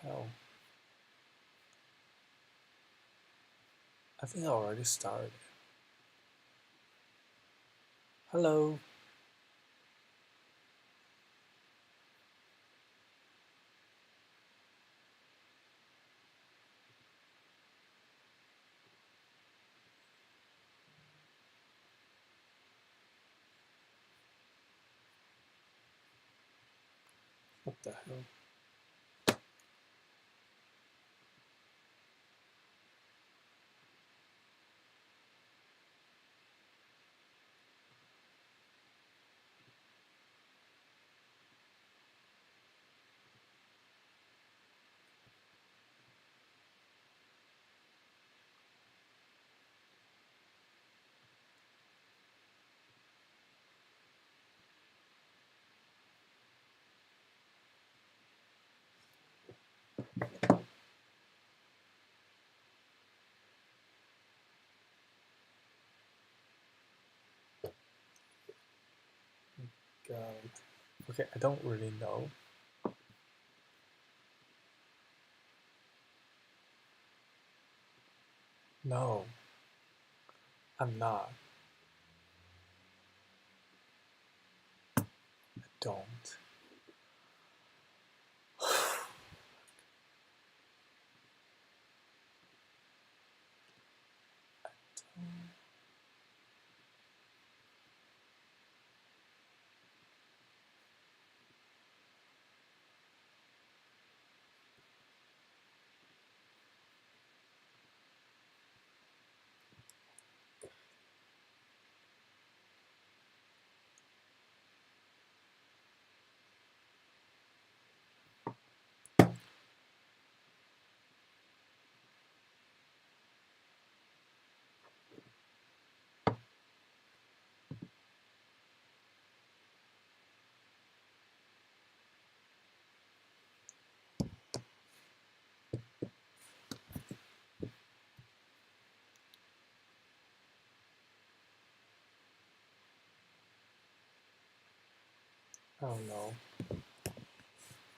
hell? I think I already started. Hello. What the hell? God. Okay, I don't really know. No, I'm not. I don't. I don't know.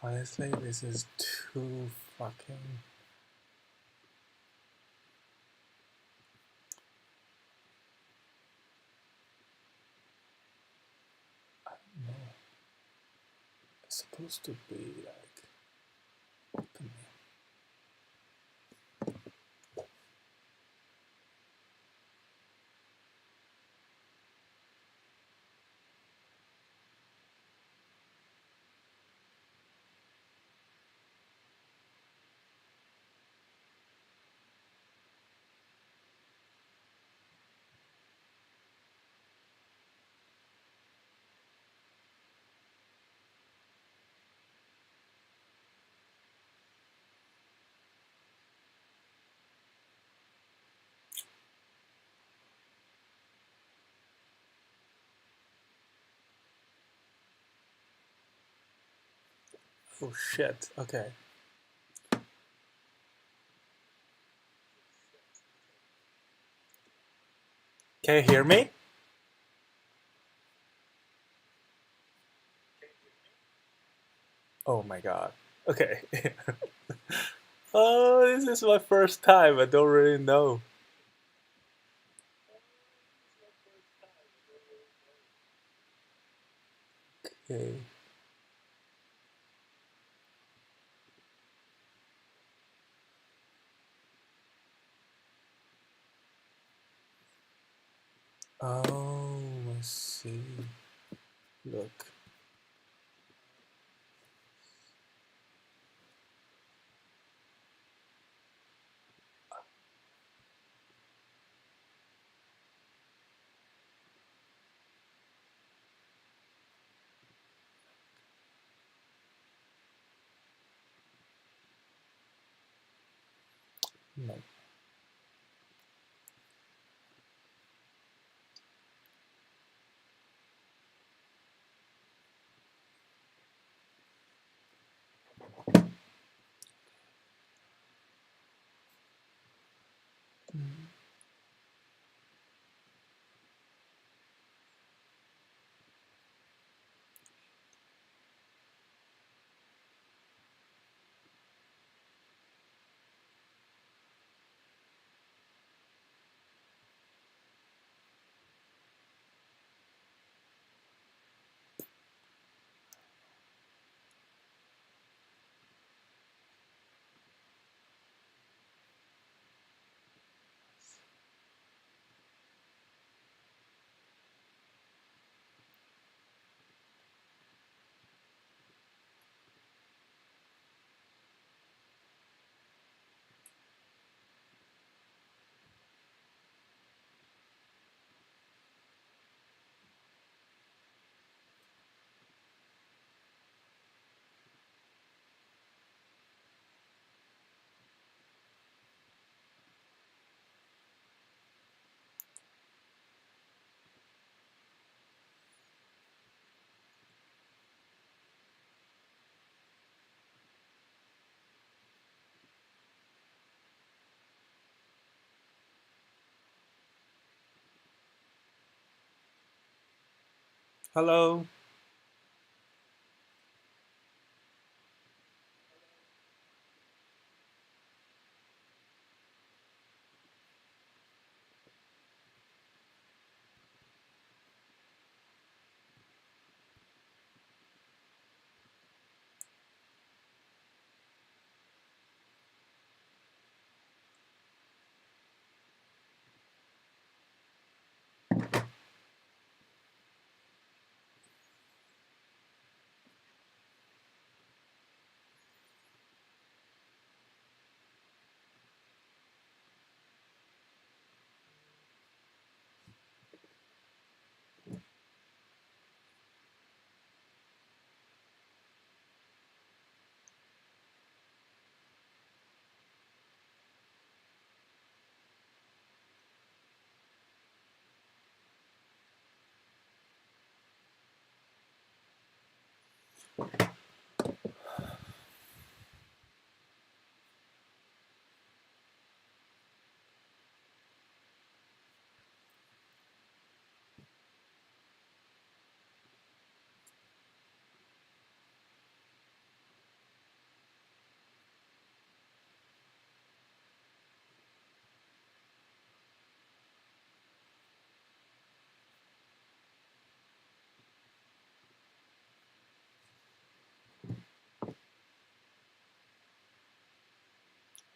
Honestly, this is too fucking. I don't know. It's supposed to be like opening. Oh shit. Okay. Can you hear me? Oh my god. Okay. Oh, this is my first time. I don't really know. Okay. Oh, I see. Look. No. Mm. Hello.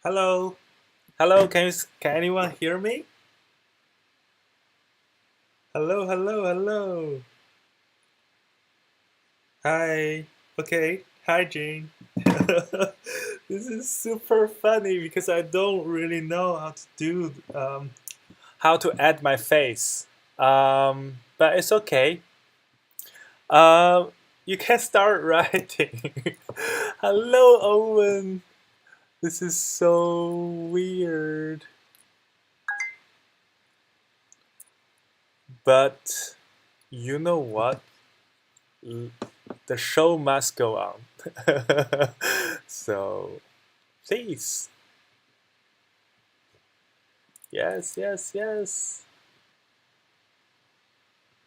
Hello. Hello. Can anyone hear me? Hello. Hello. Hello. Hi. Okay. Hi, Jane. This is super funny because I don't really know how to do how to add my face. But it's okay. Um, you can start writing. Hello, Owen. This is so weird. But you know what? L- The show must go on. So please. Yes, yes, yes.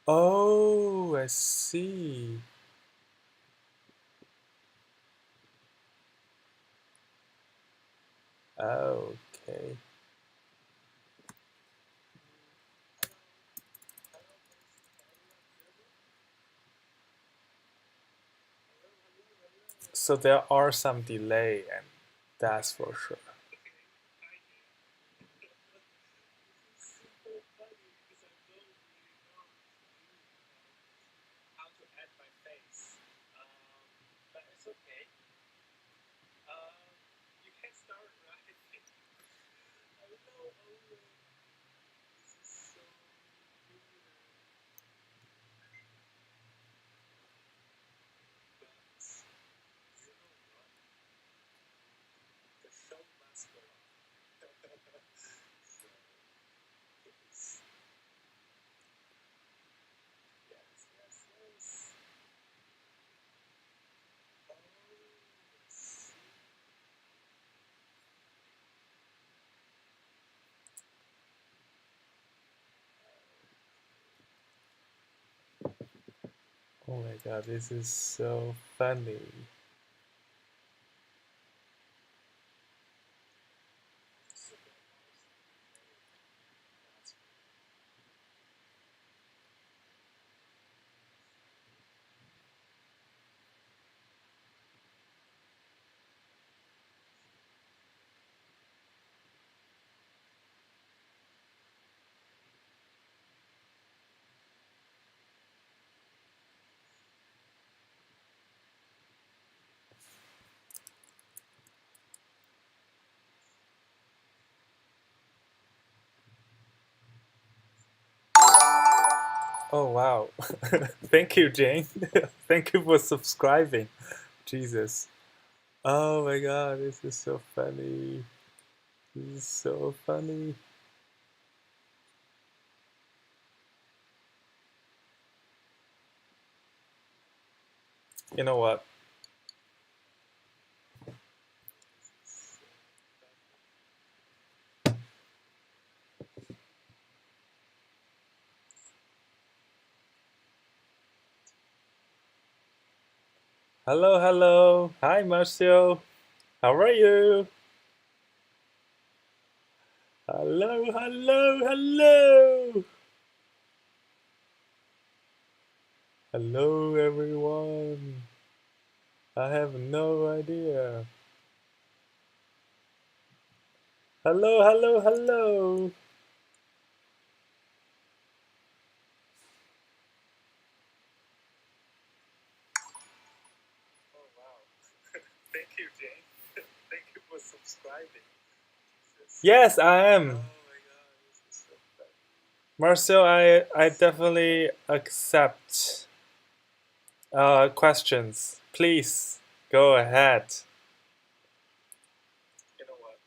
Oh, I see. Okay. So there are some delay, and that's for sure. Oh my god, this is so funny. Oh wow. Thank you, Jane. Thank you for subscribing. Jesus. Oh my god, this is so funny. This is so funny. You know what? Hello, hello. Hi, Marcio. How are you? Hello, hello, hello. Hello, everyone. I have no idea. Hello, hello, hello. Oh, wow. Thank you, Jane. Thank you for subscribing. Yes, I am. Oh my god, this is so fun. Marcel, I definitely accept questions. Please go ahead. You know what?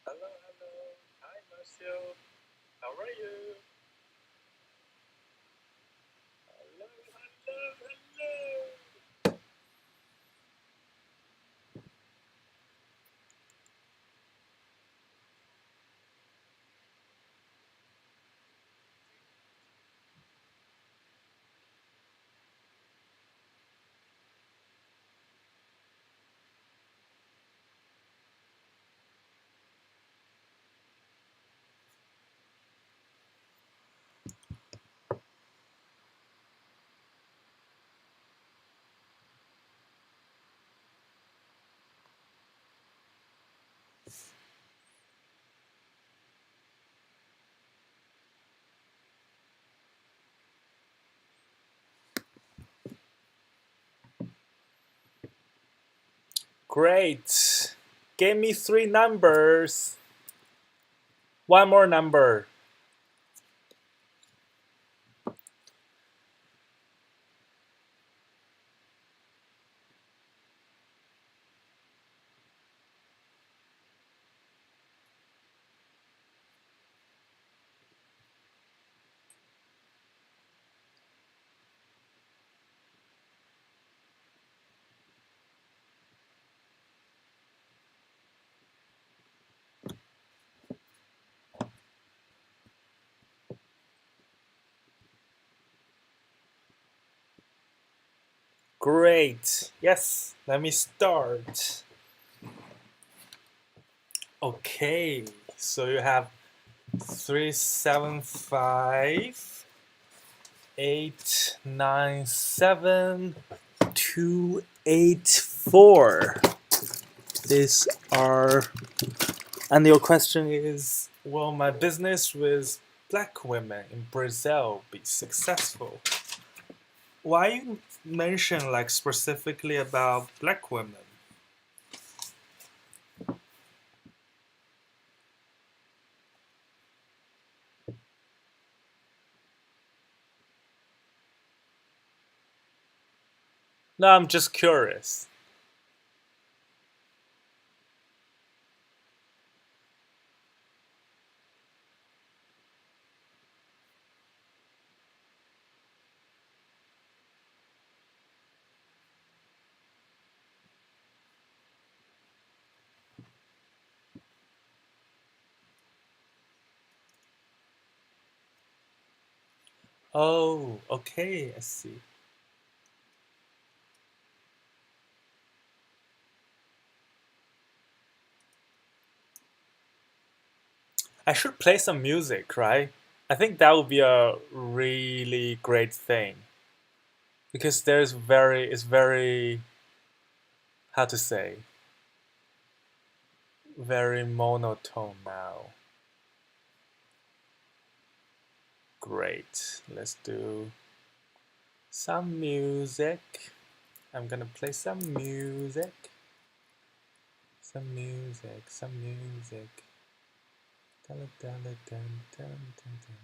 Hello, hello. Hi, Marcel. How are you? Hello, hello, hello. Great. Give me three numbers. One more number. Great. Yes, let me start. Okay, so you have 375 897 284. These are, and your question is, will my business with black women in Brazil be successful? Why you mention like specifically about black women? No, I'm just curious. Oh, okay, I see. I should play some music, right? I think that would be a really great thing because it's very, how to say, very monotone now. Great. Let's do some music. I'm gonna play some music. Some music, some music. Dun, dun, dun, dun, dun, dun, dun.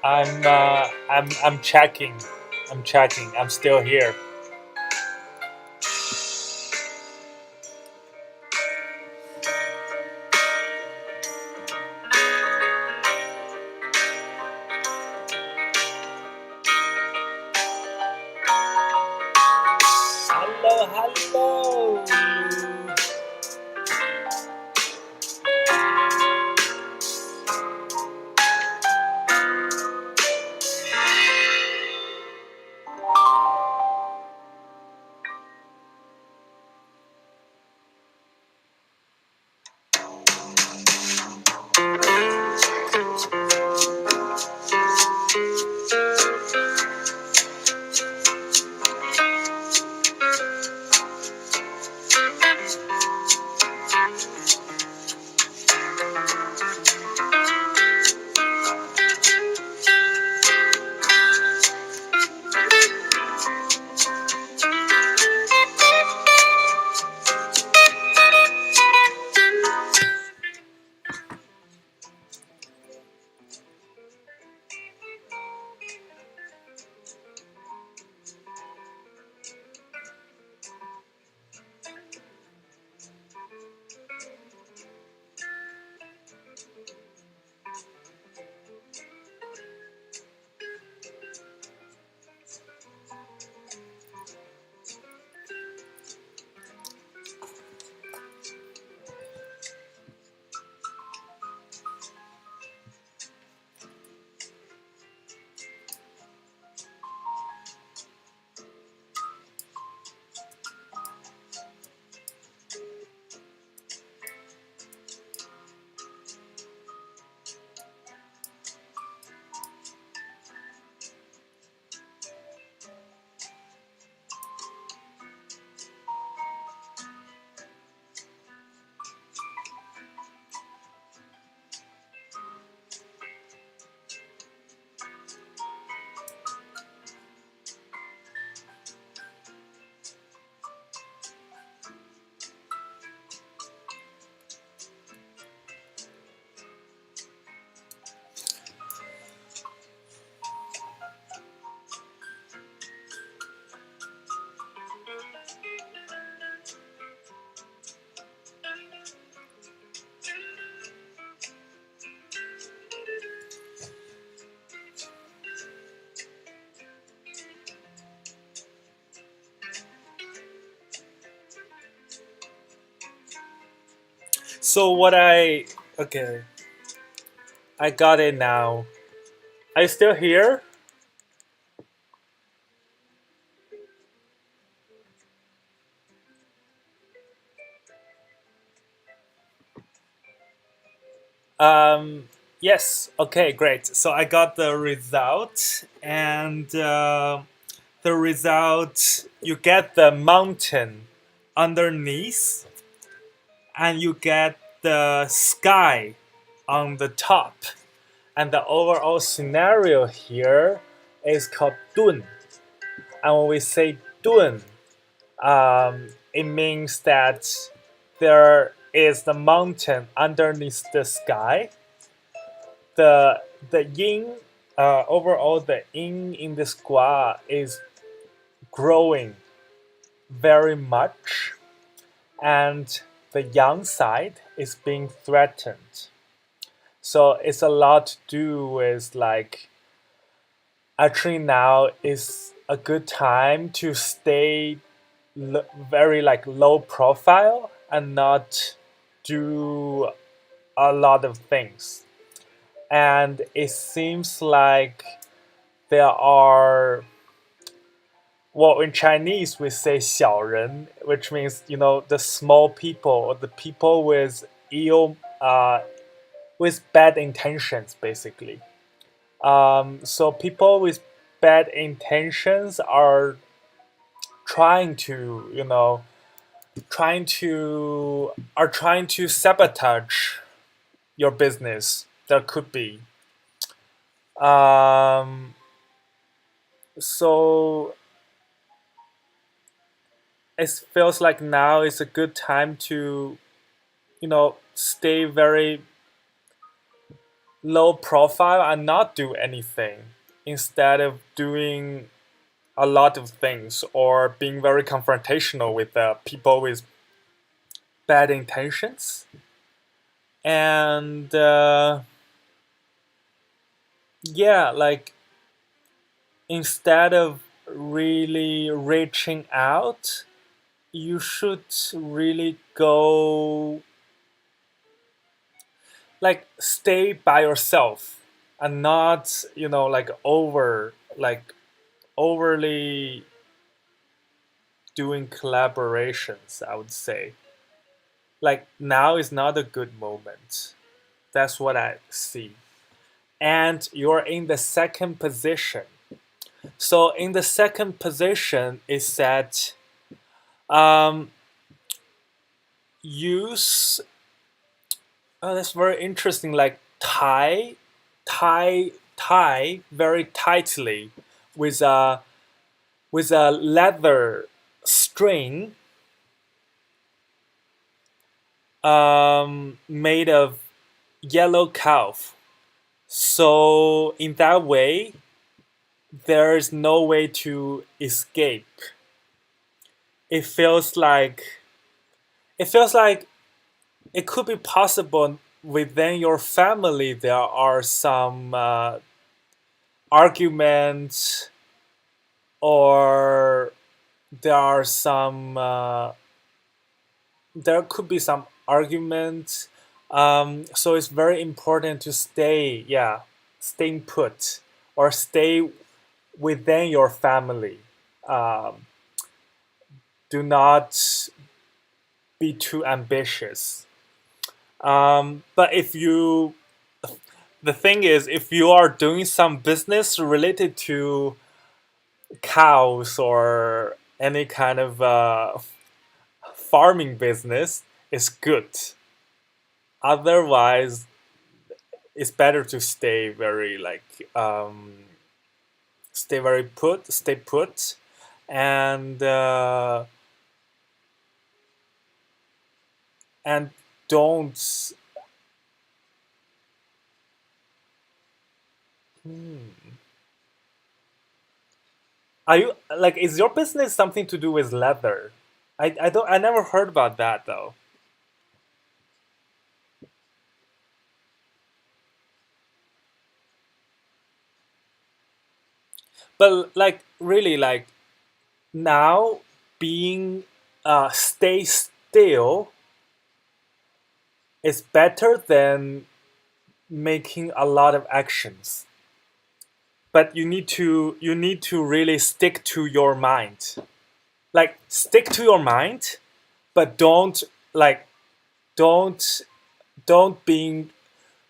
I'm checking. I'm checking. I'm still here. Hello, hello. So what I okay, I got it now. Are you still here? Yes. Okay, great. So I got the result, and the result you get the mountain underneath, and you get the sky on the top, and the overall scenario here is called dun. And when we say dun, it means that there is the mountain underneath the sky. The yin, overall, the yin in the square is growing very much, and the yang side is being threatened. So it's a lot to do with like actually now is a good time to stay very like low profile and not do a lot of things. And it seems like there are, well, in Chinese we say 小人, which means the small people or the people with ill with bad intentions basically. So people with bad intentions are trying to trying to sabotage your business. There could be. So it feels like now is a good time to stay very low profile and not do anything instead of doing a lot of things or being very confrontational with people with bad intentions. And yeah, like instead of really reaching out, you should really go like stay by yourself and not, like overly doing collaborations, I would say. Like now is not a good moment. That's what I see. And you're in the second position. So in the second position is that um, use. Oh, that's very interesting. Like tie very tightly with a leather string made of yellow calf. So in that way, there is no way to escape. It feels like it feels like it could be possible within your family. There are some arguments, or there are some. There could be some arguments. So it's very important to staying put or stay within your family. Um, do not be too ambitious. But the thing is, if you are doing some business related to cows or any kind of farming business, it's good. Otherwise, it's better to stay put, and and don't. Hmm. Are you like? Is your business something to do with leather? I don't. I never heard about that though. But like really, like now being stay still is better than making a lot of actions. But you need to really stick to your mind. Like stick to your mind, but like don't don't being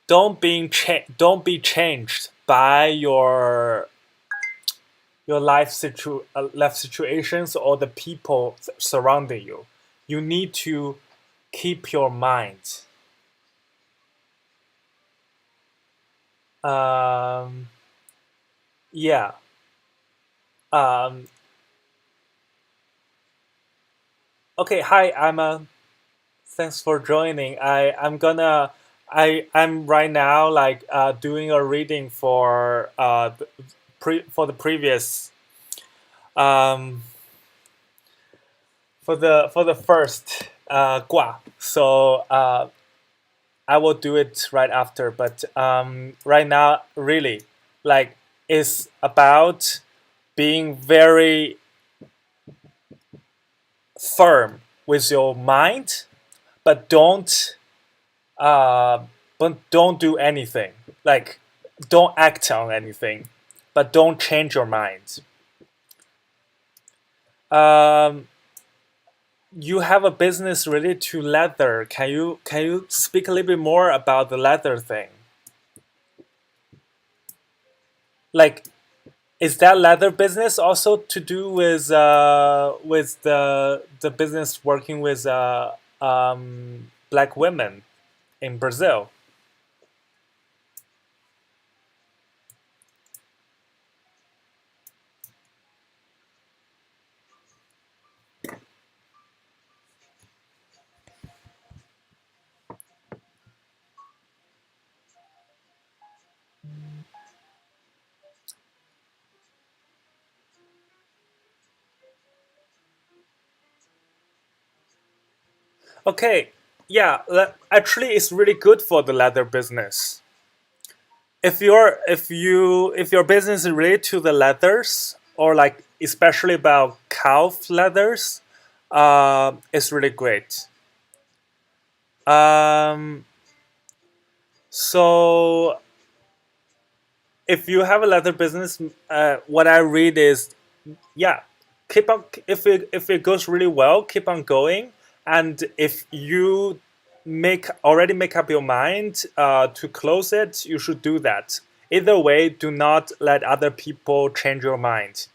don't be changed by your life situations or the people surrounding you. You need to keep your mind. Um, yeah. Um, okay. Hi, Emma. Thanks for joining. I'm right now like doing a reading for the previous um for the first gua. So I will do it right after. But right now, really, like, it's about being very firm with your mind, but uh, don't do anything. Like, don't act on anything, but don't change your mind. Um, you have a business related to leather. Can you speak a little bit more about the leather thing? Like, is that leather business also to do with the business working with black women in Brazil? Okay, yeah, actually, it's really good for the leather business. If your business is related to the leathers or like especially about calf leathers, it's really great. Um, so if you have a leather business, what I read is yeah, keep on if it goes really well, keep on going. And if you make already make up your mind to close it, you should do that. Either way, do not let other people change your mind.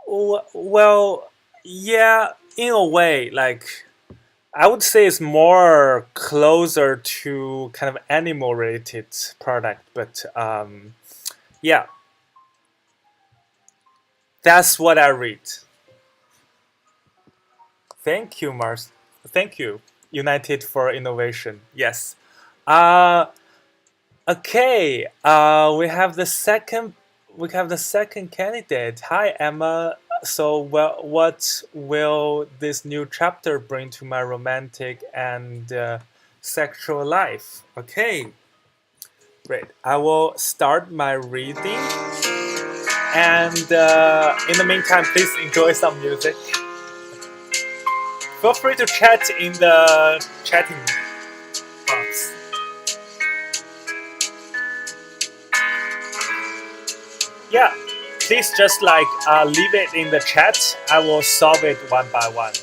Well, yeah, in a way, like I would say it's more closer to kind of animal related product, but yeah, that's what I read. Thank you, Mars. Thank you, United for Innovation. Yes. Uh, okay. We have the second. We have the second candidate. Hi, Emma. So, well, what will this new chapter bring to my romantic and sexual life? Okay, great. I will start my reading, and in the meantime, please enjoy some music. Feel free to chat in the chatting box. Yeah, please just like leave it in the chat. I will solve it one by one.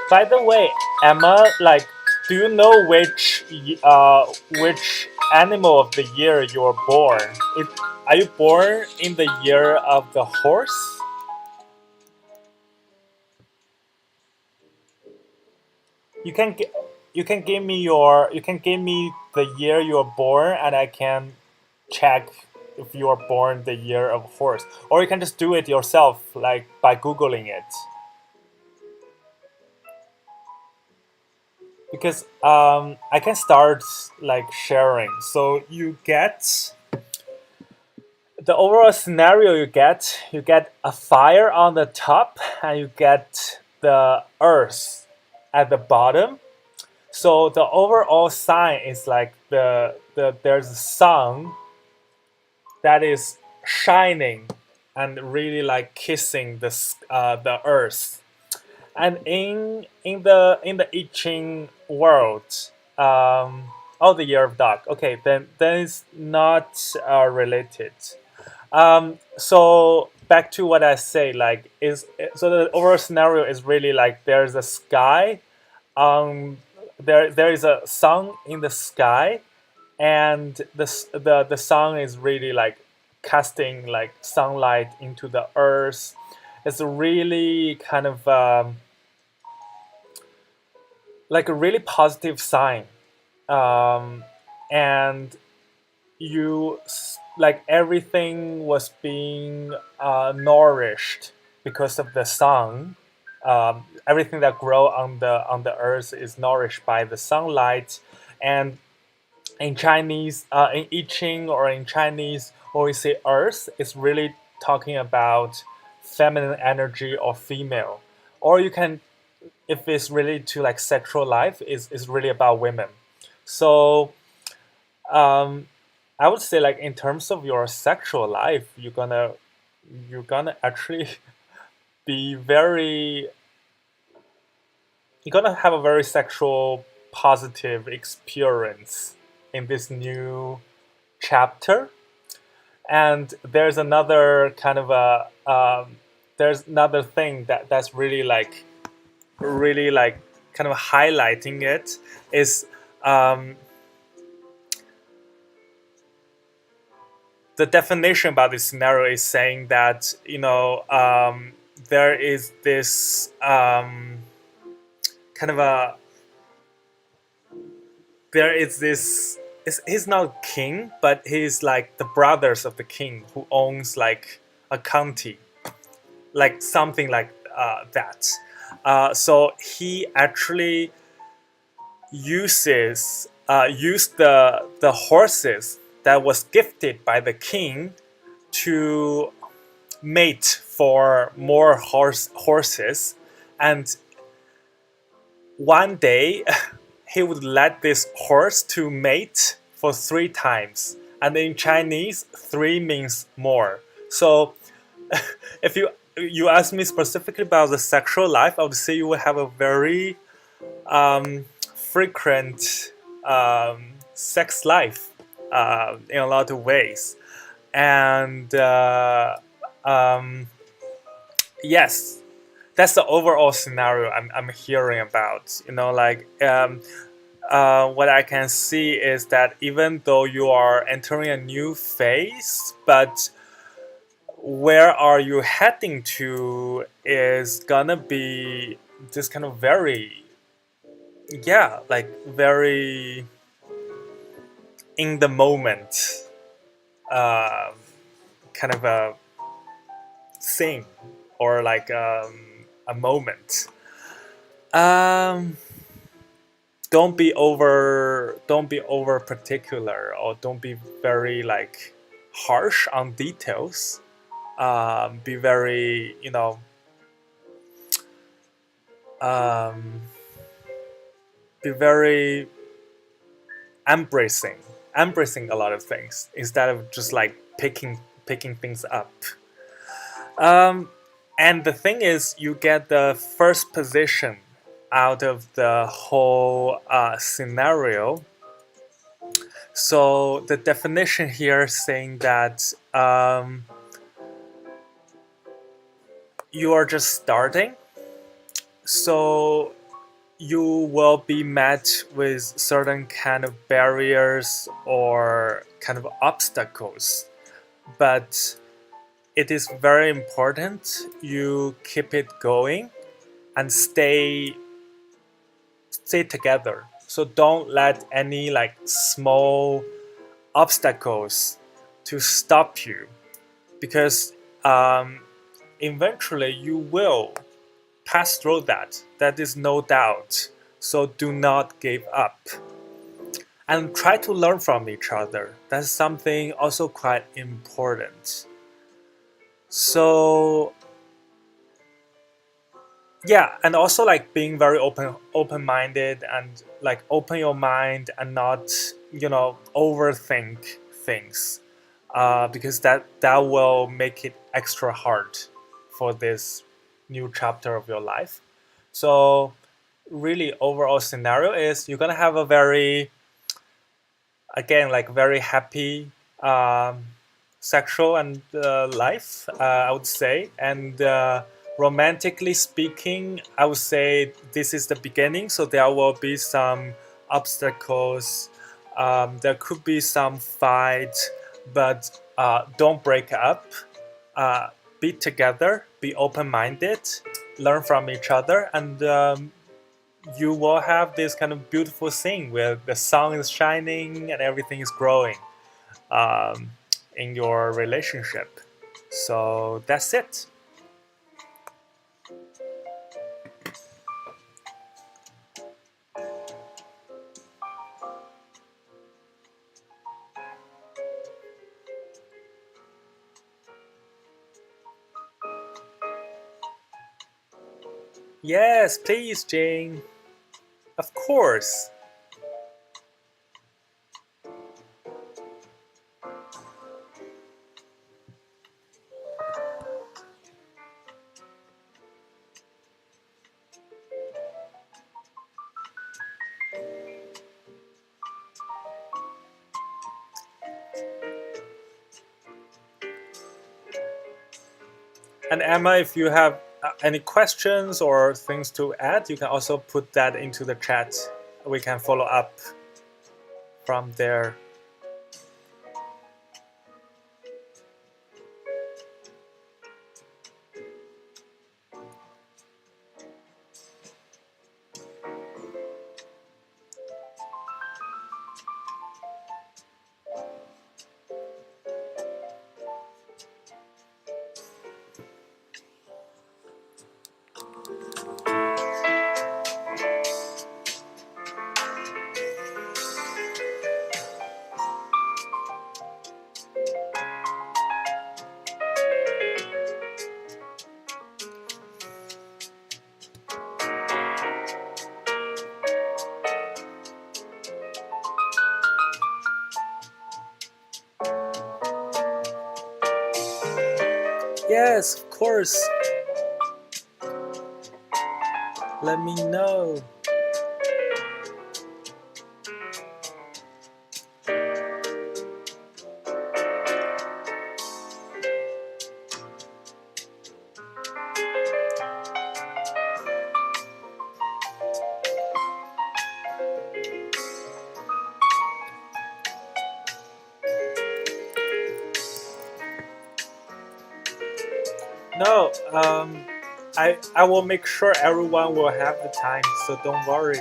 By the way, Emma, like, do you know which animal of the year you were born? It, are you born in the year of the horse? You can gi- you can give me the year you were born, and I can check if you are born the year of horse, or you can just do it yourself, like by googling it. Because I can start like sharing. So you get the overall scenario. You get a fire on the top, and you get the earth at the bottom. So the overall sign is like there's a sun that is shining and really like kissing the earth. And in the I Ching world, oh, the year of dog. Okay, then it's not related. So back to what I say, like is so the overall scenario is really like there's a sky, there is a sun in the sky, and the sun is really like casting like sunlight into the earth. It's a really kind of like a really positive sign, um, and like everything was being nourished because of the sun. Everything that grow on the earth is nourished by the sunlight. And in Chinese, in I Ching or in Chinese, when we say earth, it's really talking about feminine energy or female. Or you can, if it's related to like sexual life, is really about women. So um, I would say like in terms of your sexual life, you're gonna actually be very you're gonna have a very sexual positive experience in this new chapter. And there's another kind of a there's another thing that's really like kind of highlighting it is um, the definition about this scenario is saying that there is this kind of a there is this he's not king, but he's like the brothers of the king who owns like a county, like something like that. So he actually used the horses that was gifted by the king to mate for more horses. And one day he would let this horse to mate for 3 times, and in Chinese 3 means more. So if you ask me specifically about the sexual life, I would say you will have a very frequent sex life in a lot of ways. And um, yes, that's the overall scenario I'm hearing about. Like what I can see is that even though you are entering a new phase, but where are you heading to is gonna be this kind of very, yeah, like very in the moment uh, kind of a thing, or like a moment. Um, don't be over particular, or don't be very like harsh on details. Be very, um, be very embracing embracing a lot of things instead of just like picking things up. um, and the thing is, you get the first position out of the whole scenario. So the definition here is saying that you are just starting. So you will be met with certain kind of barriers or kind of obstacles, but it is very important you keep it going and stay together. So don't let any like small obstacles to stop you, because um, eventually you will pass through that. That is no doubt. So do not give up and try to learn from each other. That's something also quite important. So yeah, and also like being very open-minded and like open your mind and not overthink things, because that will make it extra hard for this new chapter of your life. So really overall scenario is you're gonna have a very, again, like very happy sexual and life, I would say. And romantically speaking, I would say this is the beginning. So there will be some obstacles. There could be some fight, but don't break up. Uh, be together, be open-minded, learn from each other, and you will have this kind of beautiful thing where the sun is shining and everything is growing um, in your relationship. So that's it. Yes, please, Jane. Of course. And Emma, if you have any questions or things to add, you can also put that into the chat. We can follow up from there. Yes, of course. Let me know. No, I will make sure everyone will have the time, so don't worry.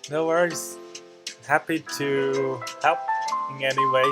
No worries. Happy to help in any way.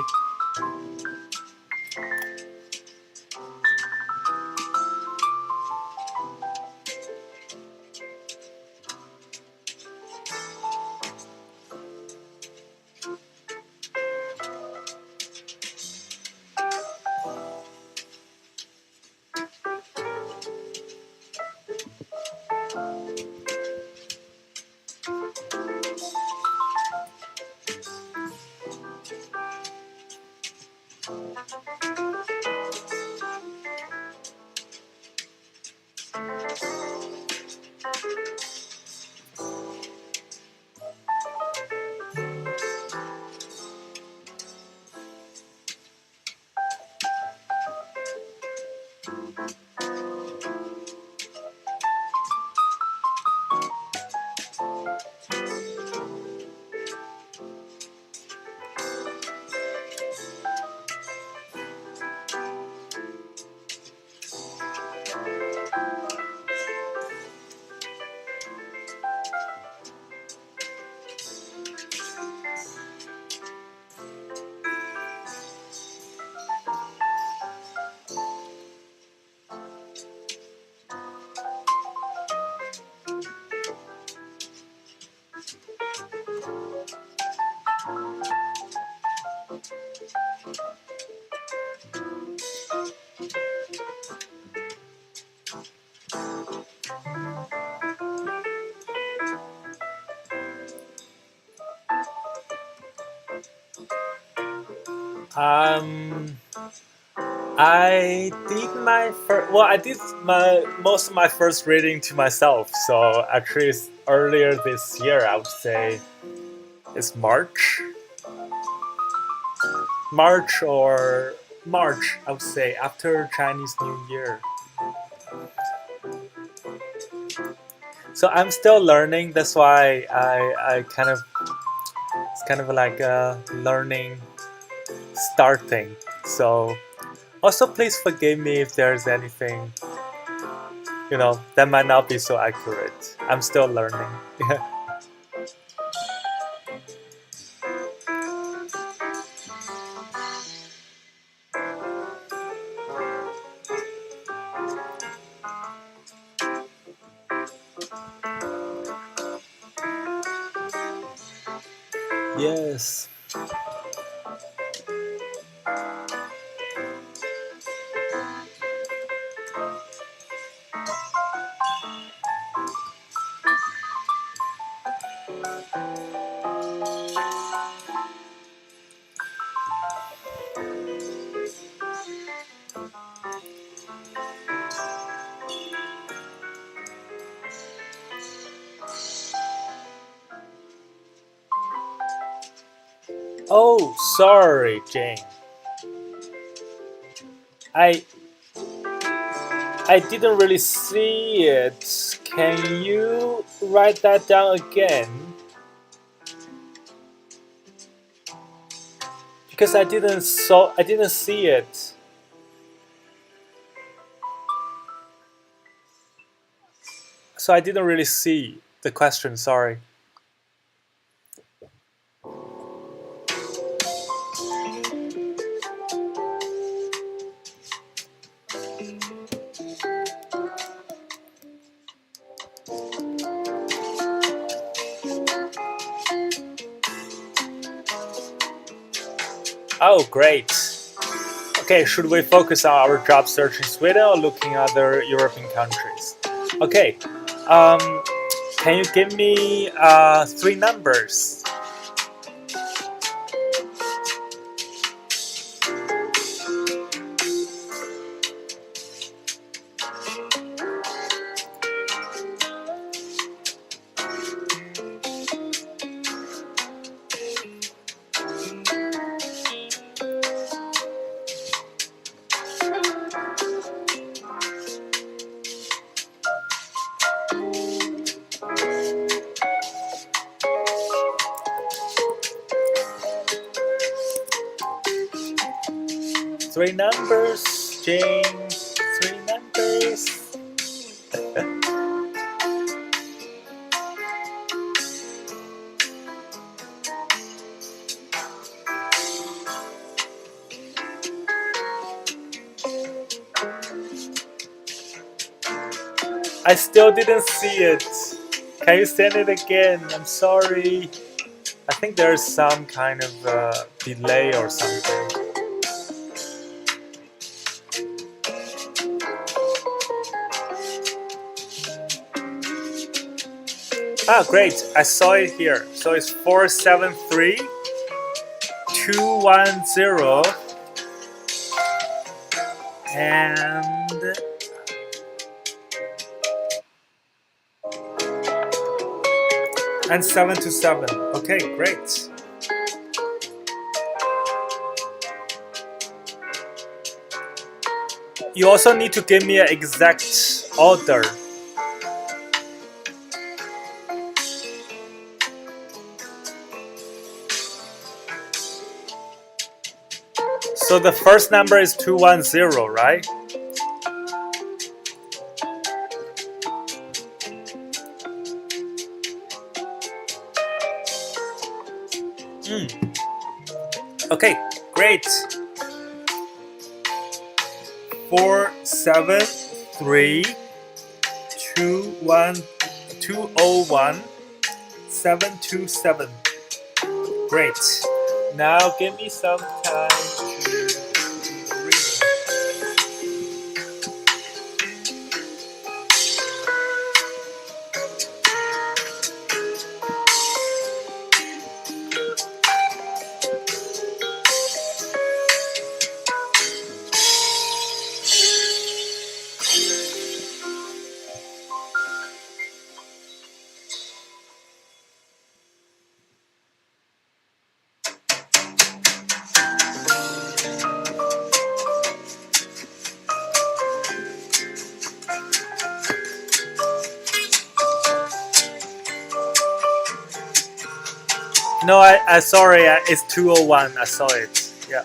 Um, I did my first. Well, I did my most of my first reading to myself. So actually, it's earlier this year. I would say it's March, or March. I would say after Chinese New Year. So I'm still learning. That's why I kind of it's kind of like a learning starting. So also please forgive me if there's anything that might not be so accurate. I'm still learning. Yes. Oh, sorry, Jane. I I didn't really see it. Can you write that down again? Because I didn't see it. So I didn't really see the question, sorry. Oh, great. Okay, should we focus on our job search in Sweden or looking at other European countries? Okay, um, can you give me three numbers? Three numbers, Jane. Three numbers. I still didn't see it. Can you send it again? I'm sorry. I think there's some kind of delay or something. Ah, great. I saw it here. So it's 473-210 and 727. Okay, great. You also need to give me an exact order. So the first number is 210, right? Okay, great. 473-201-727. Great. Now give me some time to read. No, I sorry, it's 201. I saw it. Yeah.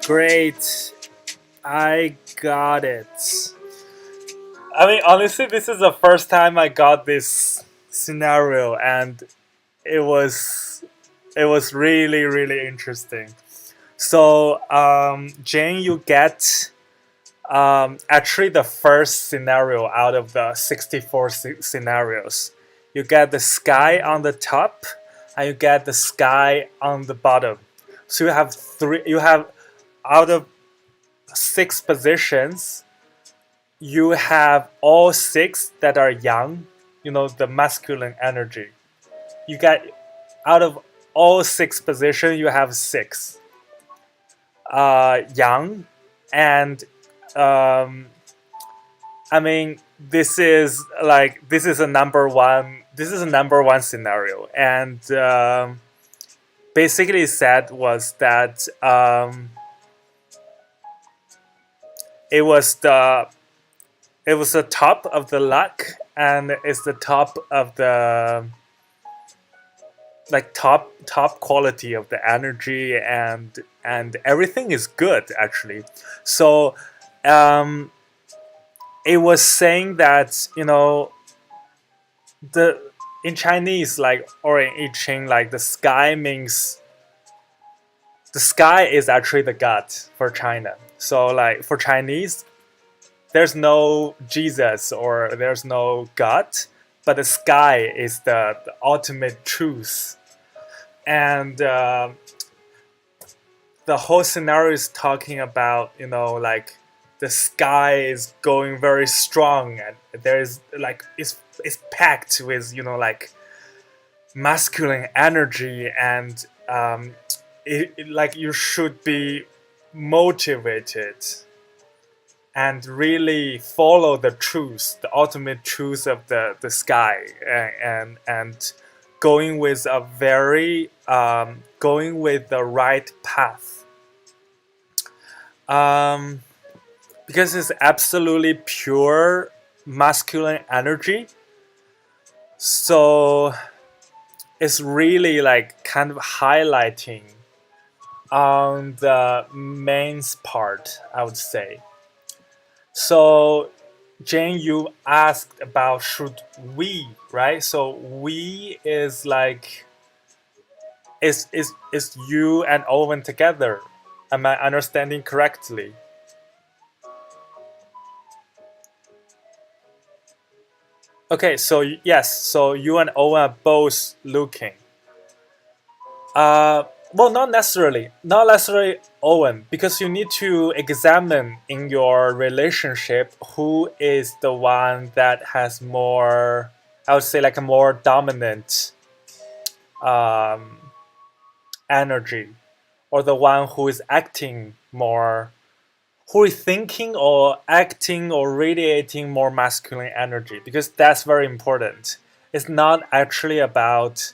Great. I got it. I mean, honestly, this is the first time I got this scenario, and it was it was really really interesting. So, Jane, you get actually the first scenario out of the 64 scenarios. You get the sky on the top, and you get the sky on the bottom. So you have three. You have out of six positions, you have all six that are yang. You know, the masculine energy. You get out of all six positions, you have six yang, and um, I mean, this is a number one. This is a number one scenario, and basically said was that it was the it was the top of the luck, and it's the top of the like top quality of the energy, and everything is good actually. So um, it was saying that, you know, the in Chinese, like, or in I Ching, like the sky means the sky is actually the God for China. So like for Chinese, there's no Jesus or there's no God, but the sky is the ultimate truth. And the whole scenario is talking about, you know, like the sky is going very strong, and there's like it's packed with, you know, like masculine energy, and like you should be motivated and really follow the truth, the ultimate truth of the sky, and going with a very going with the right path, um, because it's absolutely pure masculine energy. So it's really like kind of highlighting on the mains part, I would say. So, Jane, you asked about should we, right? So we is like is you and Owen together. Am I understanding correctly? Okay, so yes, so you and Owen are both looking. Uh, well, not necessarily Owen, because you need to examine in your relationship who is the one that has more, I would say, like a more dominant um, energy, or the one who is acting more, who is thinking or acting or radiating more masculine energy, because that's very important. It's not actually about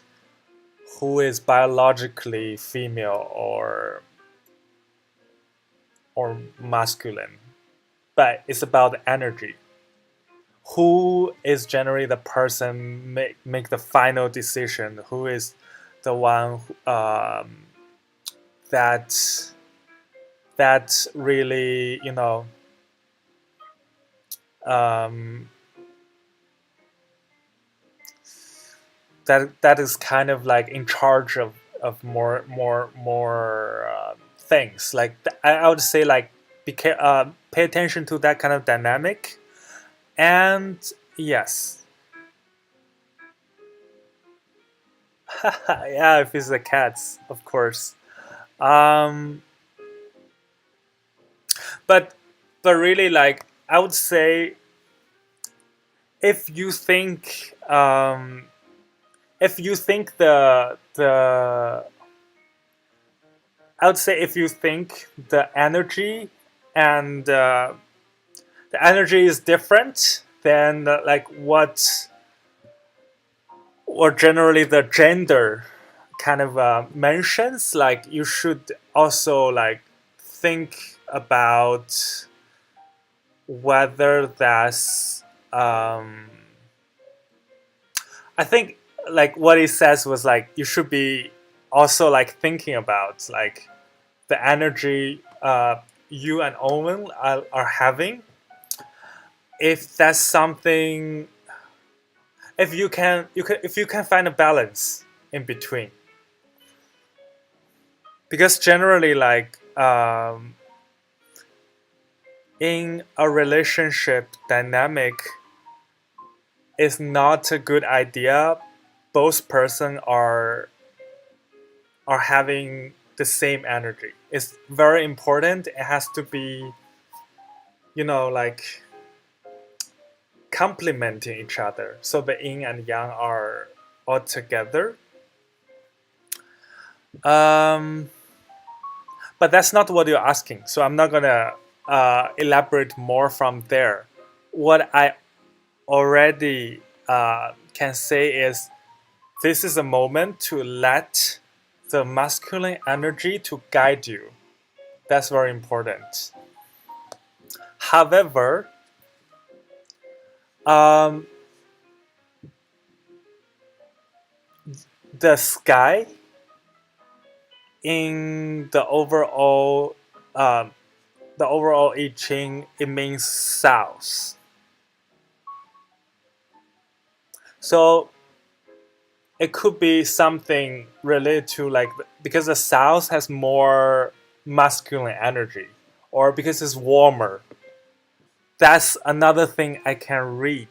who is biologically female or masculine, but it's about energy. Who is generally the person make the final decision? Who is the one that really, you know, um, that is kind of like in charge of more things. Like I would say, like pay attention to that kind of dynamic. And yes, yeah, if it's the cats, of course. Um, but really, like I would say, if you think the I would say if you think the energy and the energy is different than like what or generally the gender kind of mentions, like you should also like think about whether that's I think like what he says was like you should be also like thinking about like the energy you and Owen are having, if that's something, if you can find a balance in between, because generally, like, in a relationship dynamic, it's not a good idea both person are having the same energy. It's very important. It has to be, like, complementing each other, so the yin and yang are all together. um, but that's not what you're asking, so I'm not gonna elaborate more from there. What I already can say is, this is a moment to let the masculine energy to guide you. That's very important. However, um, the sky in um, the overall I Ching, it means south. So it could be something related to, like, because the south has more masculine energy, or because it's warmer. That's another thing I can read,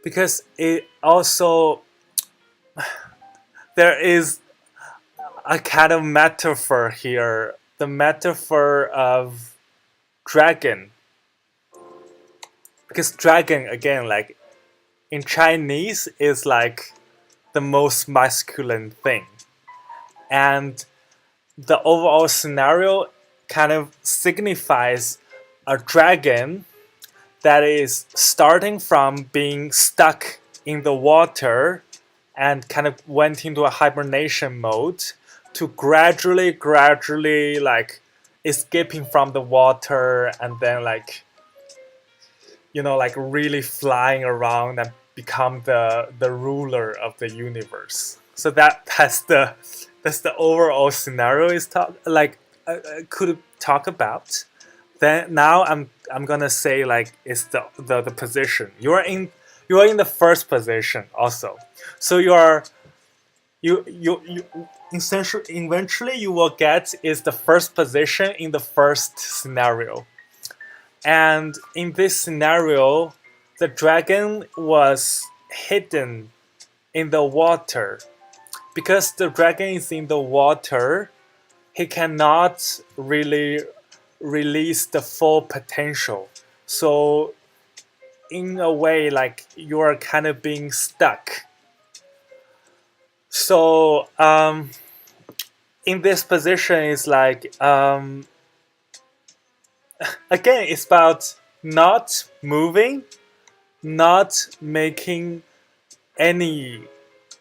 because it also, there is a kind of metaphor here, the metaphor of dragon. Because dragon, again, like, in Chinese, is like the most masculine thing, and the overall scenario kind of signifies a dragon that is starting from being stuck in the water and kind of went into a hibernation mode, to gradually, like, escaping from the water, and then, like, like, really flying around and become the ruler of the universe. So that's the overall scenario is could talk about. Then now I'm gonna say, like, it's the position you are in the first position also. So you essentially, eventually you will get is the first position in the first scenario. And in this scenario, the dragon was hidden in the water. Because the dragon is in the water, he cannot really release the full potential. So in a way, like, you are kind of being stuck. So in this position, is like, again, it's about not moving, not making any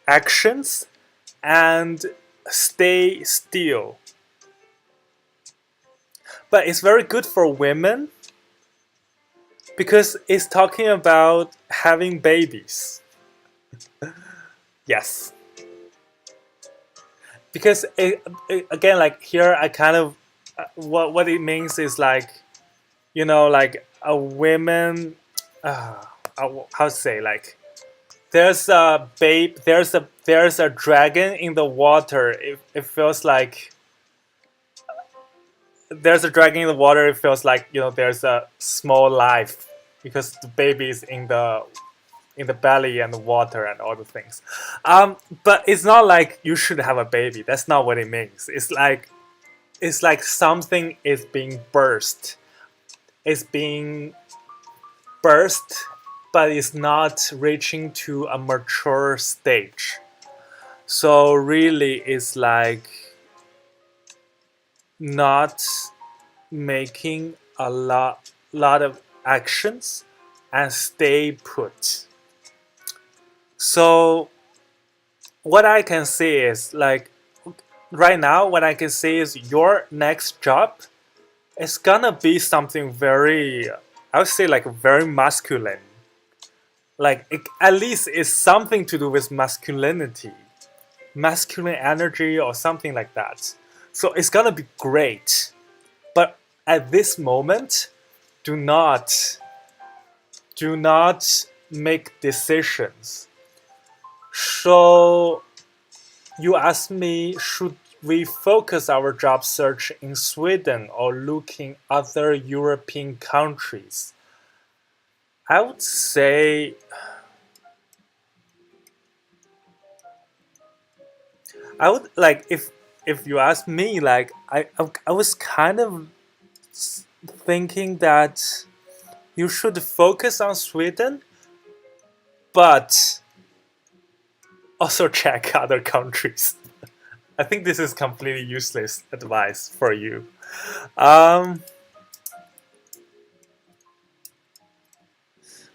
actions, and stay still. But it's very good for women, because it's talking about having babies. Yes. Because again, like, here I kind of, what it means is, like, like, a woman, how to say, like, there's a babe, there's a dragon in the water. It feels like there's a dragon in the water. It feels like, there's a small life, because the baby is in the belly and the water and all the things. But it's not like you should have a baby. That's not what it means. It's like something is being burst. It's being burst, but it's not reaching to a mature stage. So really, it's like not making a lot of actions and stay put. So what I can say is, like, right now, what I can say is, your next job is gonna be something very, I would say, like, very masculine. Like, at least it's something to do with masculinity, masculine energy, or something like that. So it's gonna be great. But at this moment, do not make decisions. So you asked me, should we focus our job search in Sweden or looking other European countries? I would say I would like if you ask me, like I was kind of thinking that you should focus on Sweden, but also check other countries. I think this is completely useless advice for you. Um,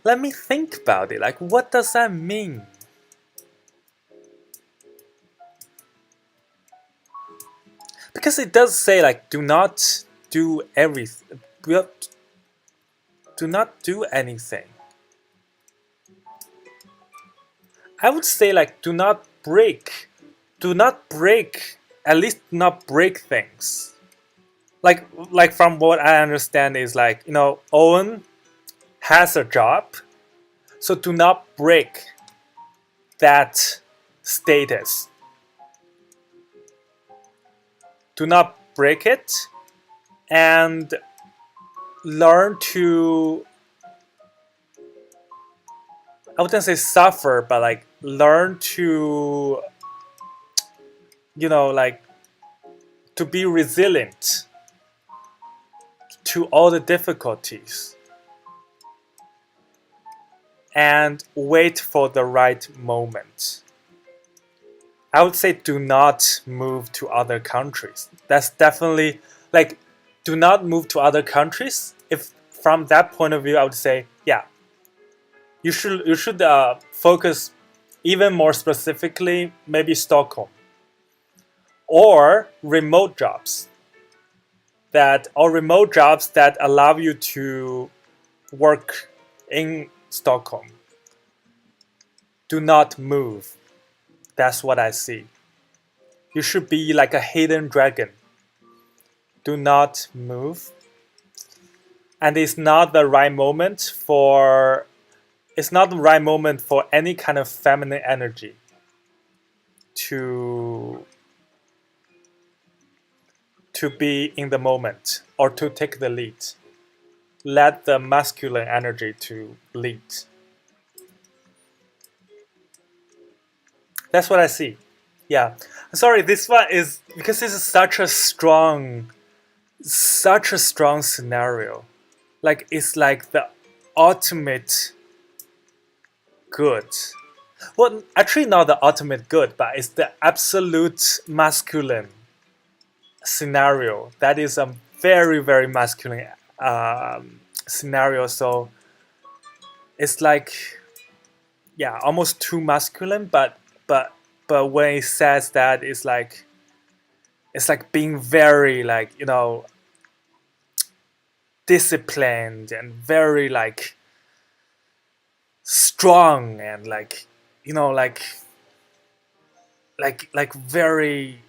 Let me think about it. Like, what does that mean? Because it does say like, do not do everything. Do not do anything. I would say like, do not break. Do not break. At least not break things. Like from what I understand is like, Owen has a job, so do not break that status. Do not break it, and learn to, I wouldn't say suffer, but like learn to, like to be resilient to all the difficulties and wait for the right moment. I would say do not move to other countries. That's definitely like, do not move to other countries. If from that point of view, I would say, yeah, you should focus even more specifically, maybe Stockholm or remote jobs that allow you to work in Stockholm. Do not move. That's what I see. You should be like a hidden dragon. Do not move. And it's not the right moment for any kind of feminine energy to be in the moment or to take the lead. Let the masculine energy to lead. That's what I see. Yeah. Sorry, this one is because this is such a strong scenario. Like it's like the ultimate good. Well, actually not the ultimate good, but it's the absolute masculine scenario. That is a very, very masculine scenario. So it's like, yeah, almost too masculine. But when it says that, it's like being very like disciplined and very like strong and like like very,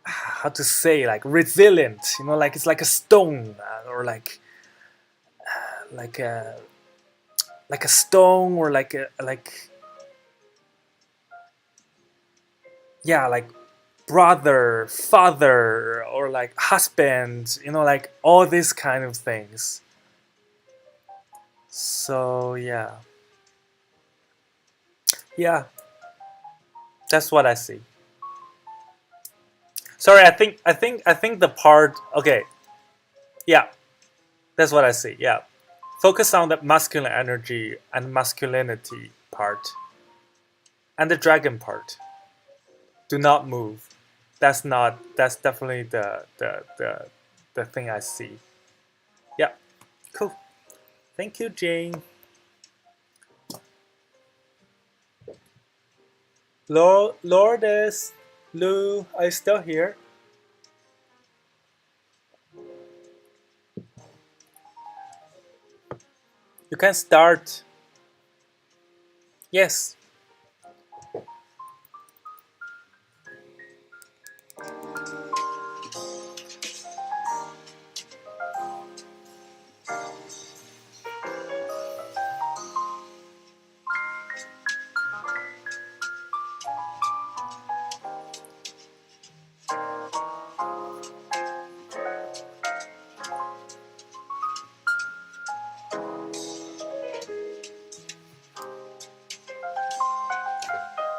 how to say, like resilient, like it's like a stone, or like a like a stone, or like a like, yeah, like brother, father, or like husband, like all these kind of things. So yeah, that's what I see. Sorry, I think the part, okay, yeah, that's what I see. Yeah, focus on the masculine energy and masculinity part and the dragon part. Do not move. That's definitely the thing I see. Yeah, cool. Thank you, Jane. Lourdes, Lou, are you still here? You can start. Yes.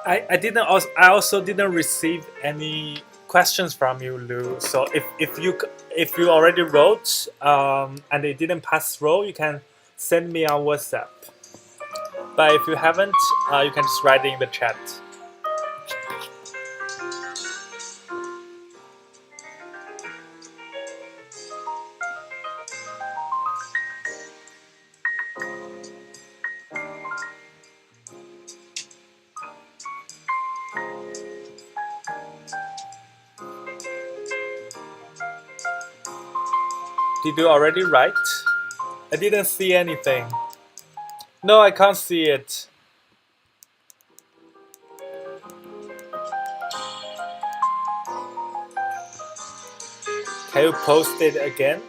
I also didn't receive any questions from you, Lou. So if you already wrote and it didn't pass through, you can send me on WhatsApp. But if you haven't, you can just write it in the chat. Did you already write? I didn't see anything. No, I can't see it. Can you post it again?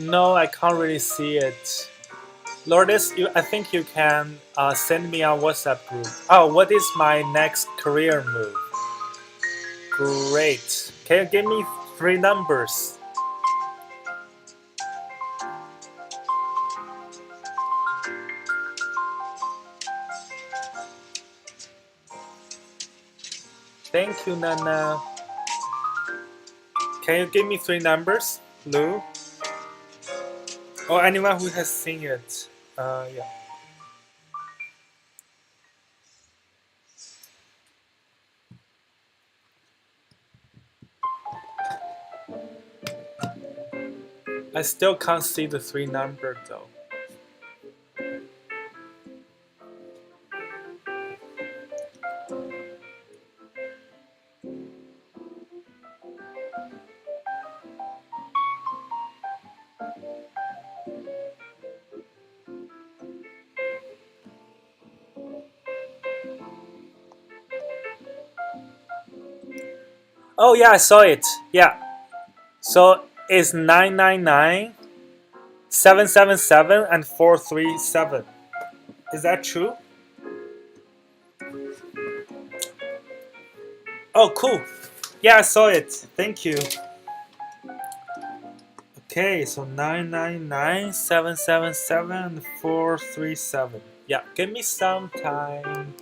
No, I can't really see it. Lourdes, I think you can send me on WhatsApp group. Oh, what is my next career move? Great. Can you give me three numbers? Thank you, Nana. Can you give me three numbers, Lou? Or anyone who has seen it? Yeah. I still can't see the three number though. Oh yeah, I saw it. Yeah. So it's 999, 777, and 437. Is that true? Oh, cool. Yeah, I saw it. Thank you. Okay, so 999, 777, and 437. Yeah, give me some time.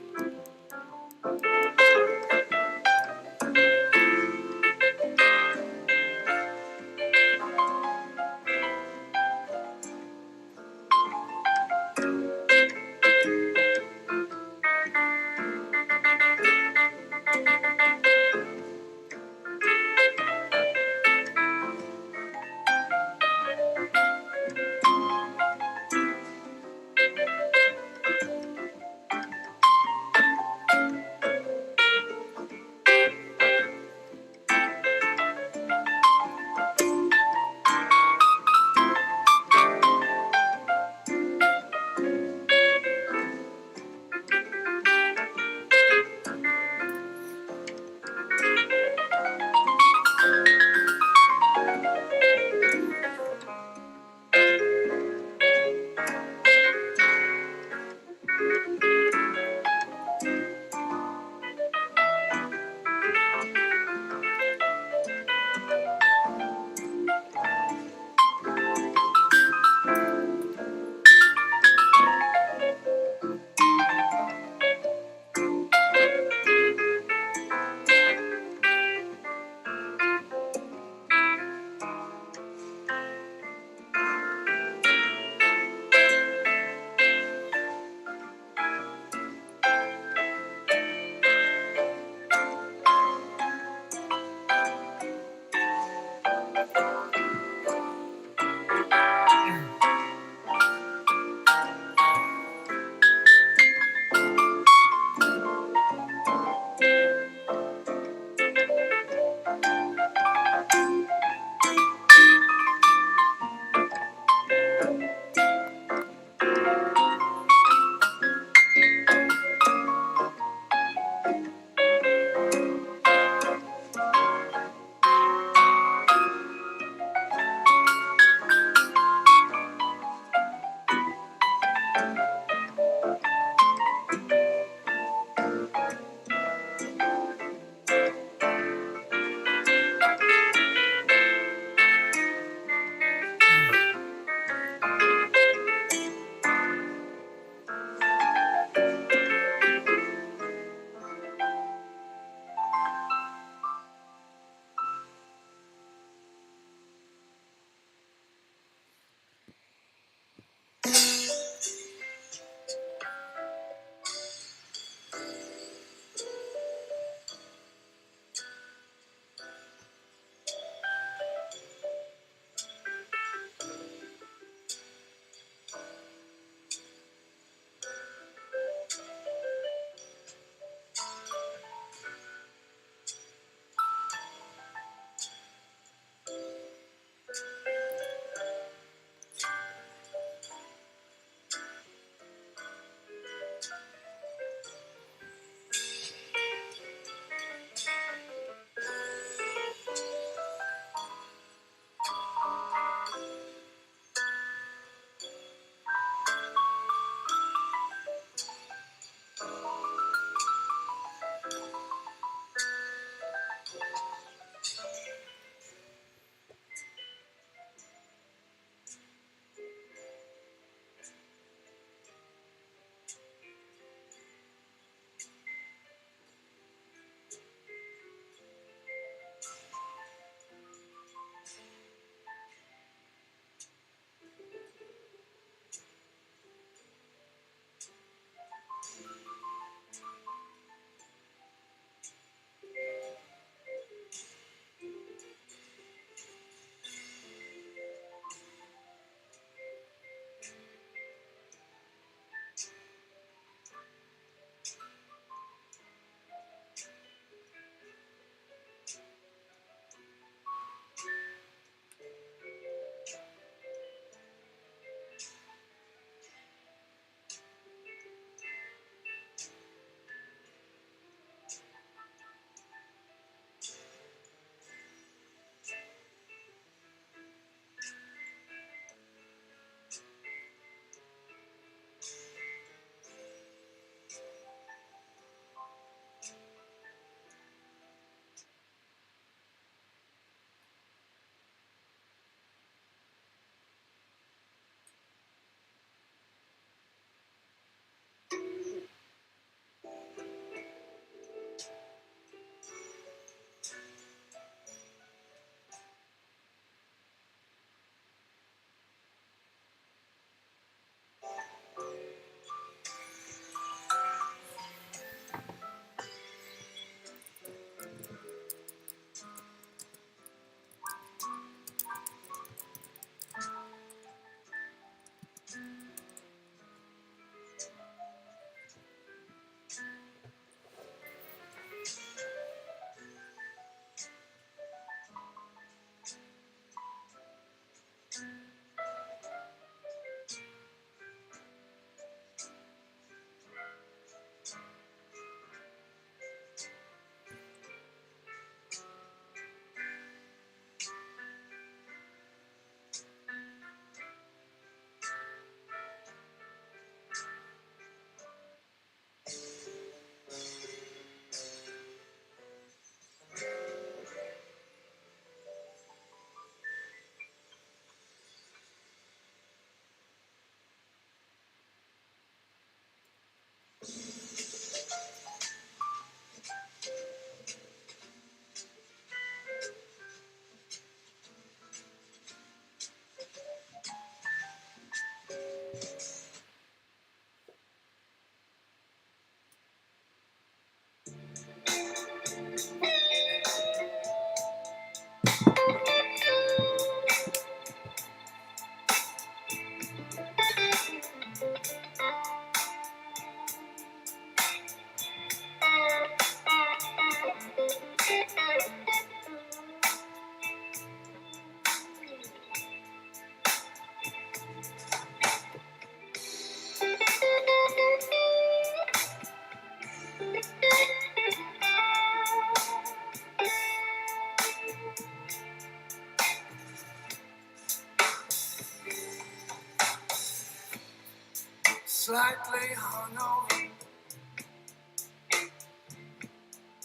Slightly hungover,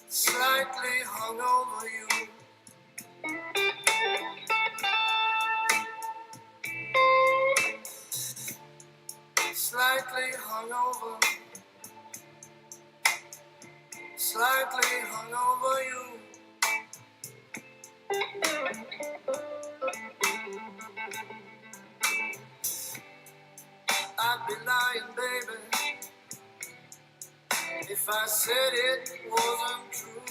slightly hungover you. Slightly hungover, slightly hungover you. I'd be lying, baby, if I said it wasn't true.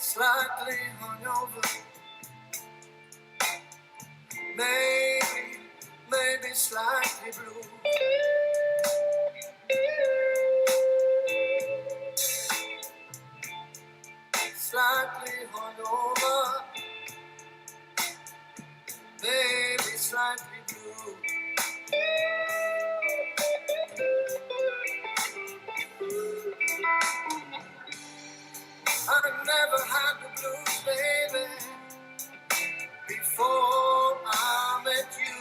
Slightly hungover, maybe slightly blue. Slightly hungover, maybe slightly blue. I never had the blues, baby, before I met you.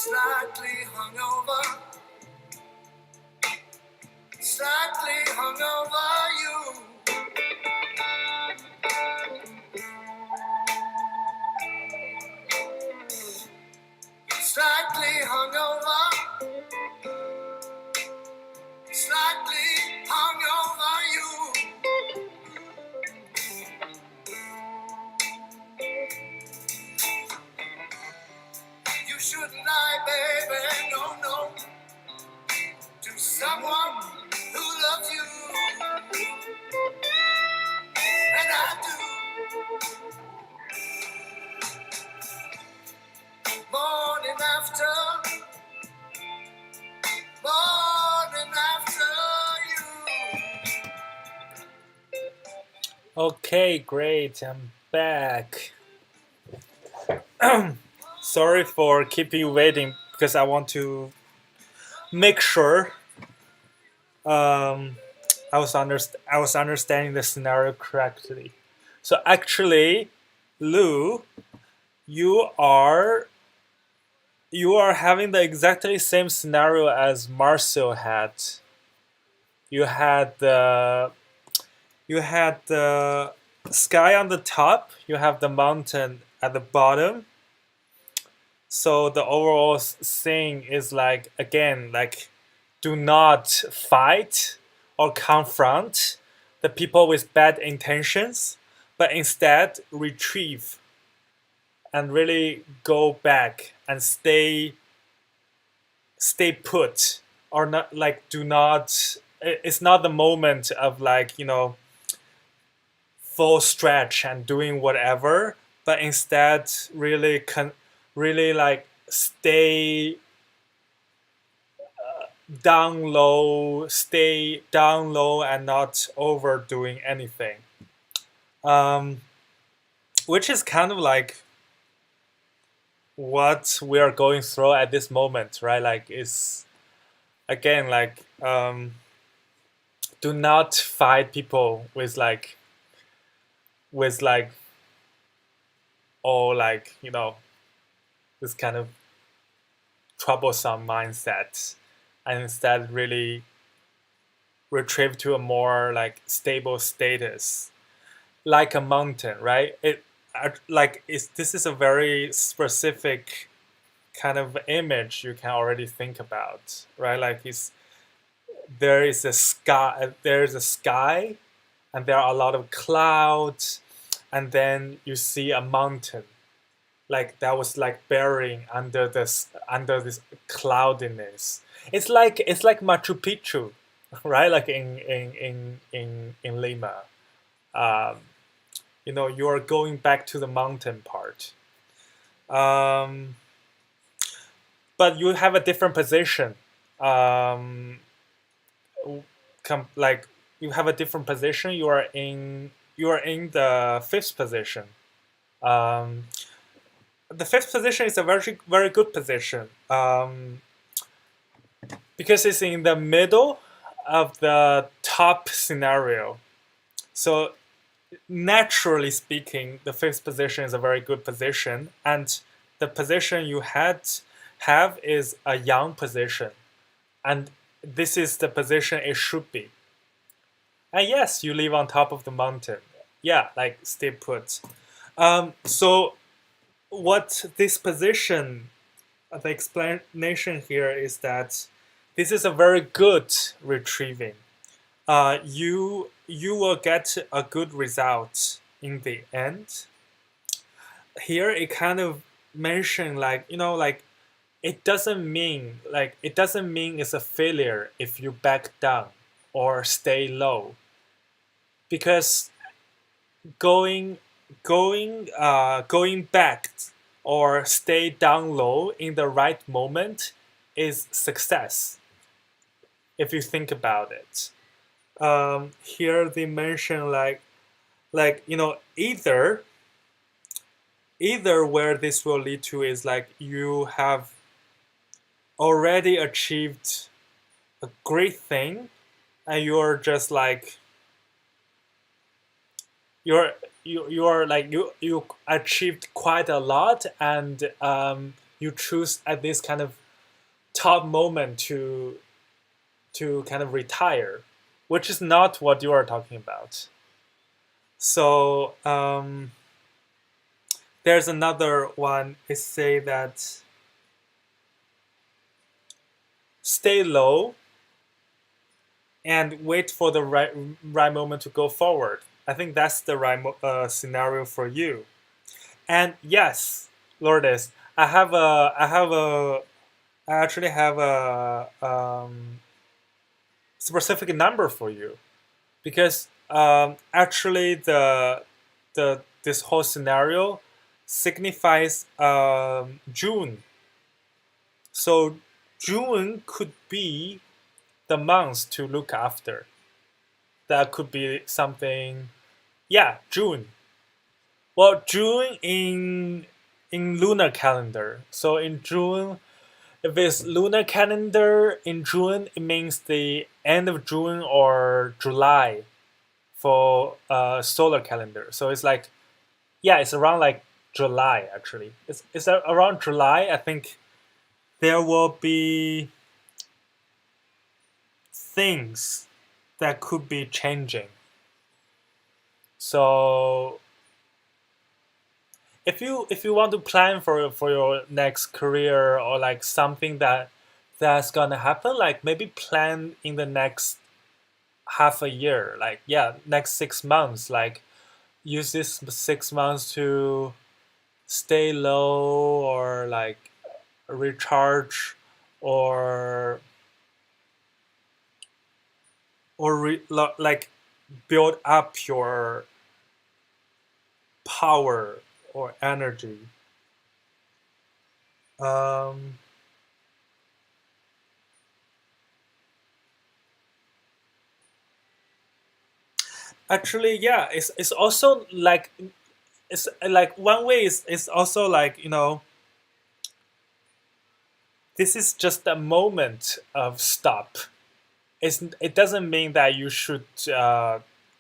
Slightly hungover, slightly hungover you. Slightly hungover, slightly hungover you. You shouldn't lie, baby, no, no, to someone who loves you, and I do. Morning after, morning after you. Okay, great, I'm back. Sorry for keeping you waiting because I want to make sure I was understanding the scenario correctly. So actually, Lou, you are having the exactly same scenario as Marcel had. You had the sky on the top. You have the mountain at the bottom. So the overall thing is like, again, like, do not fight or confront the people with bad intentions, but instead retrieve and really go back and stay put, or not, like, do not, it's not the moment of, like, full stretch and doing whatever, but instead really like stay stay down low and not overdoing anything, which is kind of like what we are going through at this moment, right? Like, is again, like, do not fight people with like or like, this kind of troublesome mindset, and instead really retrieve to a more like stable status, like a mountain, right? This is a very specific kind of image you can already think about, right? Like, it's there is a sky, and there are a lot of clouds, and then you see a mountain like that was like burying under this cloudiness. It's like Machu Picchu, right? Like in Lima. Um, you are going back to the mountain part. Um, but you have a different position. Um, like you have a different position. You are in the fifth position. Um, the fifth position is a very very good position, because it's in the middle of the top scenario. So naturally speaking, the fifth position is a very good position, and the position you have is a young position, and this is the position it should be. And yes, you live on top of the mountain. Yeah, like stay put. So what this position, the explanation here is that this is a very good retrieving. You will get a good result in the end. Here it kind of mentioned, like, it doesn't mean it's a failure if you back down or stay low, because going going back or stay down low in the right moment is success, if you think about it. Here they mention, like either where this will lead to is like you have already achieved a great thing, and you're just like you achieved quite a lot, and you choose at this kind of top moment to kind of retire, which is not what you are talking about. So there's another one. It say that stay low and wait for the right moment to go forward. I think that's the right scenario for you. And yes, Lourdes, I actually have a specific number for you, because actually the this whole scenario signifies June. So June could be the month to look after. That could be something. Yeah, June. Well, June in lunar calendar. So in June, if it's lunar calendar in June, it means the end of June or July for solar calendar. So it's like, yeah, it's around like July actually. It's around July. I think there will be things that could be changing. So if you want to plan for your next career, or like something that's gonna happen, like maybe plan in the next half a year, like, yeah, next 6 months, like use this 6 months to stay low, or like recharge, or like build up your power or energy. um Actually, yeah, it's also like, it's like one way is also like, this is just a moment of stop. It doesn't mean that you should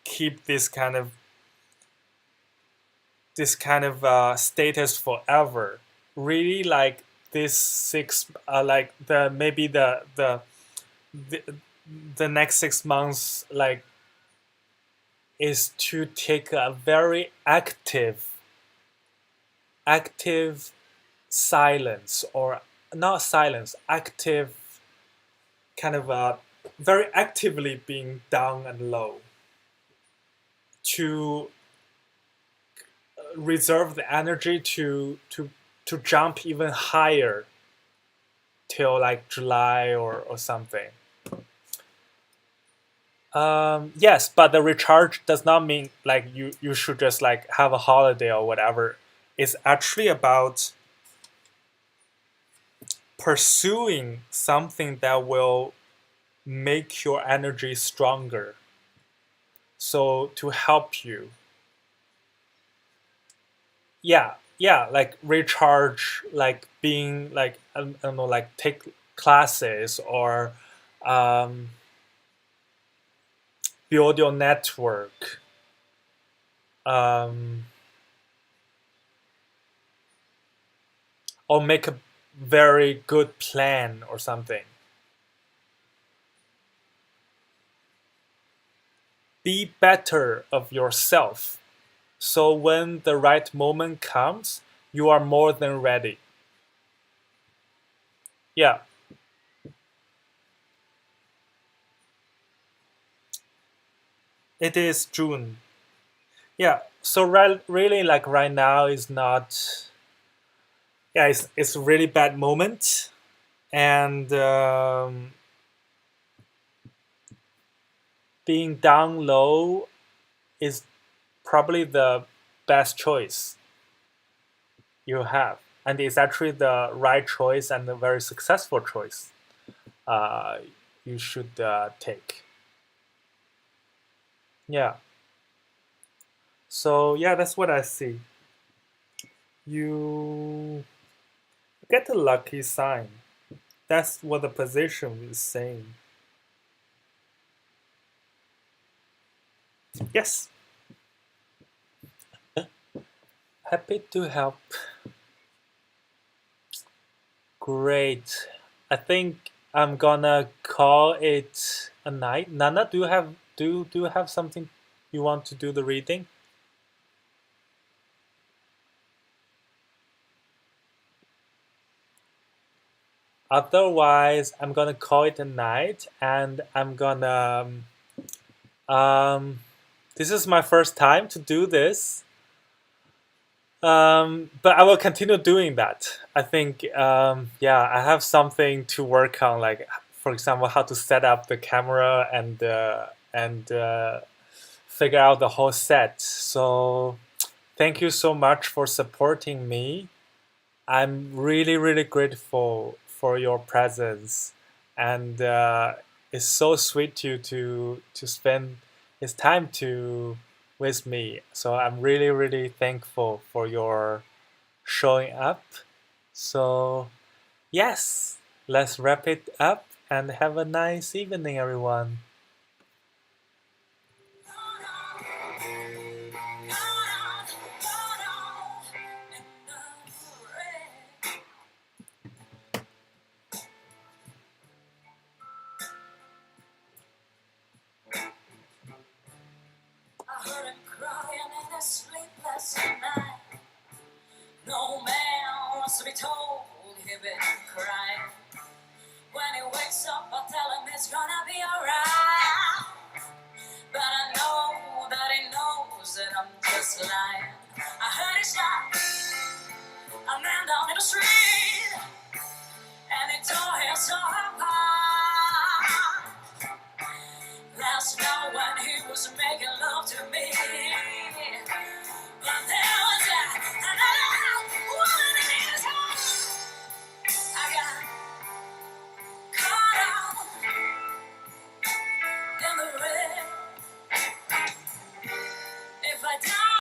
keep this kind of status forever. Really, like this six, like the maybe the the next 6 months, like, is to take a very active silence, or not silence, active kind of very actively being down and low to reserve the energy to jump even higher till like July or something. Yes, but the recharge does not mean like you should just like have a holiday or whatever. It's actually about pursuing something that will make your energy stronger. So to help you, yeah, like recharge, like being like I don't know, like take classes or um, build your network. Um, or make a very good plan or something. Be better of yourself. So when the right moment comes, you are more than ready. Yeah, it is June. Yeah, so really like right now is not. Yeah, it's a really bad moment, and being down low is probably the best choice you have, and it's actually the right choice and a very successful choice uh, you should take. Yeah. So yeah, that's what I see. You get a lucky sign. That's what the position is saying. Yes. Happy to help. Great. I think I'm gonna call it a night. Nana, do you have something you want to do the reading? Otherwise, I'm gonna call it a night, and I'm gonna this is my first time to do this. But I will continue doing that. I think, yeah, I have something to work on, like, for example, how to set up the camera and figure out the whole set. So, thank you so much for supporting me. I'm really, really grateful for your presence, and it's so sweet to spend his time to with me. So I'm really, really thankful for your showing up. So yes, let's wrap it up and have a nice evening, everyone. I heard him crying in his sleepless night. No man wants to be told he's been crying. When he wakes up, I tell him it's gonna be alright. But I know that he knows that I'm just lying. I heard he shot a man down in the street, and he tore his soul apart. Last night when he was making love to me, but there was another woman in his heart. I got caught out in the rain. If I die